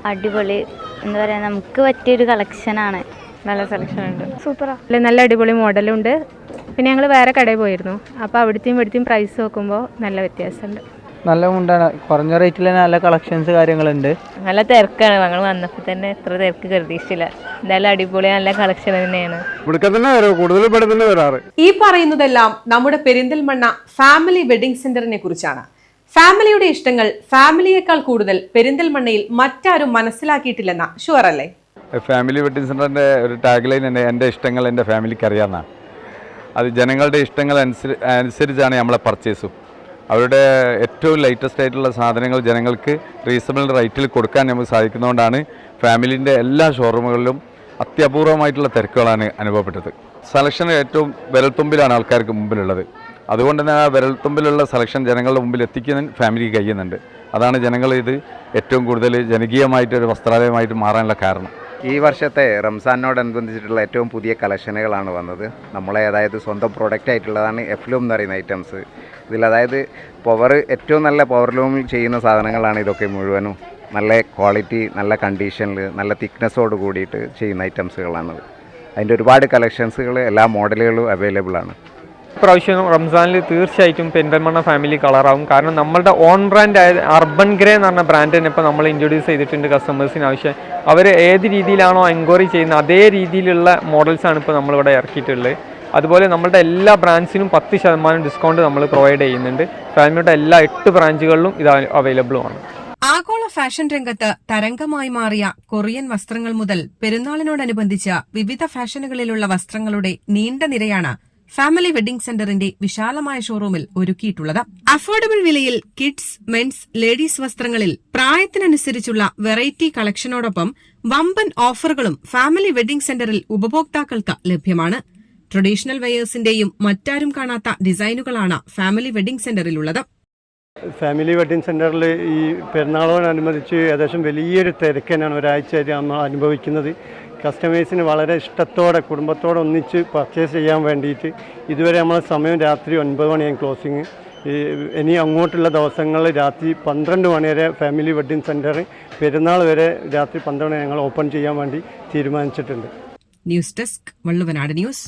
അടിപൊളി, എന്താ പറയുക, നമുക്ക് പറ്റിയൊരു കളക്ഷനാണ്. നല്ല സെലക്ഷൻ ഉണ്ട്, സൂപ്പറാണ്, നല്ല അടിപൊളി മോഡലുണ്ട്. പിന്നെ ഞങ്ങൾ വേറെ കടയിൽ പോയിരുന്നു, അപ്പോൾ അവിടുത്തെയും പ്രൈസ് നോക്കുമ്പോൾ നല്ല വ്യത്യാസമുണ്ട്. നല്ല മുണ്ടാണ്, കുറഞ്ഞ റേറ്റിൽ തന്നെ നല്ല കളക്ഷൻസ് കാര്യങ്ങളുണ്ട്. നല്ല തിരക്കാണ്, ഞങ്ങൾ വന്നപ്പോൾ തന്നെ ഇത്ര തിരക്ക് പ്രതീക്ഷിച്ചില്ല. എന്തായാലും അടിപൊളി നല്ല കളക്ഷൻ തന്നെയാണ്. ഈ പറയുന്നതെല്ലാം നമ്മുടെ പെരിന്തൽമണ്ണ ഫാമിലി വെഡിങ് സെന്ററിനെ കുറിച്ചാണ്. ഫാമിലിയുടെ ഇഷ്ടങ്ങൾ ഫാമിലിയേക്കാൾ കൂടുതൽ പെരിന്തൽമണ്ണയിൽ മറ്റാരും മനസ്സിലാക്കിയിട്ടില്ലെന്ന ഷുവർ അല്ലേ? ഫാമിലി വെഡിങ് സെന്ററിന്റെ ഒരു ടാഗ് ലൈൻ തന്നെ എൻ്റെ ഇഷ്ടങ്ങൾ എൻ്റെ ഫാമിലിക്ക് അറിയാമെന്നാണ്. അത് ജനങ്ങളുടെ ഇഷ്ടങ്ങൾ അനുസരിച്ചാണ് നമ്മളെ പർച്ചേസും. അവരുടെ ഏറ്റവും ലേറ്റസ്റ്റ് ആയിട്ടുള്ള സാധനങ്ങൾ ജനങ്ങൾക്ക് റീസണബിൾ റേറ്റിൽ കൊടുക്കാൻ നമുക്ക് സാധിക്കുന്നതുകൊണ്ടാണ് ഫാമിലിൻ്റെ എല്ലാ ഷോറൂമുകളിലും അത്യപൂർവമായിട്ടുള്ള തിരക്കുകളാണ് അനുഭവപ്പെട്ടത്. സെലക്ഷൻ ഏറ്റവും വിരൽത്തുമ്പിലാണ് ആൾക്കാർക്ക് മുമ്പിലുള്ളത്. അതുകൊണ്ട് തന്നെ ആ വിരൽത്തുമ്പിലുള്ള സെലക്ഷൻ ജനങ്ങളുടെ മുമ്പിൽ എത്തിക്കുന്നതിന് ഫാമിലിക്ക് കഴിയുന്നുണ്ട്. അതാണ് ജനങ്ങൾ ഇത് ഏറ്റവും കൂടുതൽ ജനകീയമായിട്ടൊരു വസ്ത്രാലയമായിട്ട് മാറാനുള്ള കാരണം. ഈ വർഷത്തെ റംസാനോടനുബന്ധിച്ചിട്ടുള്ള ഏറ്റവും പുതിയ കളക്ഷനുകളാണ് വന്നത്. നമ്മളെ അതായത് സ്വന്തം പ്രോഡക്റ്റ് ആയിട്ടുള്ളതാണ് എഫ്ലൂം എന്ന് പറയുന്ന ഐറ്റംസ്. ഇതിൽ അതായത് ഏറ്റവും നല്ല പവർലൂമിൽ ചെയ്യുന്ന സാധനങ്ങളാണ് ഇതൊക്കെ മുഴുവനും. നല്ല ക്വാളിറ്റി, നല്ല കണ്ടീഷനിൽ, നല്ല തിക്നെസ്സോട് കൂടിയിട്ട് ചെയ്യുന്ന ഐറ്റംസുകളാണത്. അതിൻ്റെ ഒരുപാട് കളക്ഷൻസുകൾ, എല്ലാ മോഡലുകളും അവൈലബിൾ ആണ്. ഇപ്രാവശ്യം റംസാനിൽ തീർച്ചയായിട്ടും പെരിന്തൽമണ്ണ ഫാമിലി കളറാവും. കാരണം നമ്മളുടെ ഓൺ ബ്രാൻഡ് ആയ അർബൻ ഗ്രേ എന്ന് പറഞ്ഞ ബ്രാൻഡ് തന്നെ ഇപ്പോൾ നമ്മൾ ഇൻട്രൊഡ്യൂസ് ചെയ്തിട്ടുണ്ട് കസ്റ്റമേഴ്സിന് ആവശ്യം. അവർ ഏത് രീതിയിലാണോ എൻക്വയറി ചെയ്യുന്നത് അതേ രീതിയിലുള്ള മോഡൽസാണ് ഇപ്പോൾ നമ്മളിവിടെ ഇറക്കിയിട്ടുള്ളത്. അതുപോലെ നമ്മളുടെ എല്ലാ ബ്രാൻഡ്സിനും 10% ഡിസ്കൗണ്ട് നമ്മൾ പ്രൊവൈഡ് ചെയ്യുന്നുണ്ട്. ഫാമിലിയുടെ എല്ലാ 8 ബ്രാഞ്ചുകളിലും ഇത് അവൈലബിളുമാണ്. ആഗോള ഫാഷൻ രംഗത്ത് തരംഗമായി മാറിയ കൊറിയൻ വസ്ത്രങ്ങൾ മുതൽ പെരുന്നാളിനോടനുബന്ധിച്ച് വിവിധ ഫാഷനുകളിലുള്ള വസ്ത്രങ്ങളുടെ നീണ്ട നിരയാണ് ഫാമിലി വെഡിംഗ് സെന്ററിന്റെ വിശാലമായ ഷോറൂമിൽ ഒരുക്കിയിട്ടുള്ളത്. അഫോർഡബിൾ വിലയിൽ കിഡ്സ്, മെൻസ്, ലേഡീസ് വസ്ത്രങ്ങളിൽ പ്രായത്തിനനുസരിച്ചുള്ള വെറൈറ്റി കളക്ഷനോടൊപ്പം വമ്പൻ ഓഫറുകളും ഫാമിലി വെഡിംഗ് സെന്ററിൽ ഉപഭോക്താക്കൾക്ക് ലഭ്യമാണ്. ട്രഡീഷണൽ വെയേഴ്സിന്റെയും മറ്റാരും കാണാത്ത ഡിസൈനുകളാണ് ഫാമിലി വെഡിംഗ് സെന്ററിലുള്ളത്. ഫാമിലി വെഡിങ് സെൻറ്ററിൽ ഈ പെരുന്നാളോടനുബന്ധിച്ച് ഏകദേശം വലിയൊരു തിരക്കനാണ് ഒരാഴ്ചയായിട്ട് നമ്മൾ അനുഭവിക്കുന്നത്. കസ്റ്റമേഴ്സിന് വളരെ ഇഷ്ടത്തോടെ കുടുംബത്തോടെ ഒന്നിച്ച് പർച്ചേസ് ചെയ്യാൻ വേണ്ടിയിട്ട് ഇതുവരെ നമ്മളെ സമയം രാത്രി 9 മണിയാണ് ക്ലോസിങ്. ഇനി അങ്ങോട്ടുള്ള ദിവസങ്ങളിൽ രാത്രി 12 മണി വരെ ഫാമിലി വെഡിങ് സെൻറ്റർ, പെരുന്നാൾ വരെ രാത്രി 12 മണി ഞങ്ങൾ ഓപ്പൺ ചെയ്യാൻ വേണ്ടി തീരുമാനിച്ചിട്ടുണ്ട്. News desk, Valluvanad news.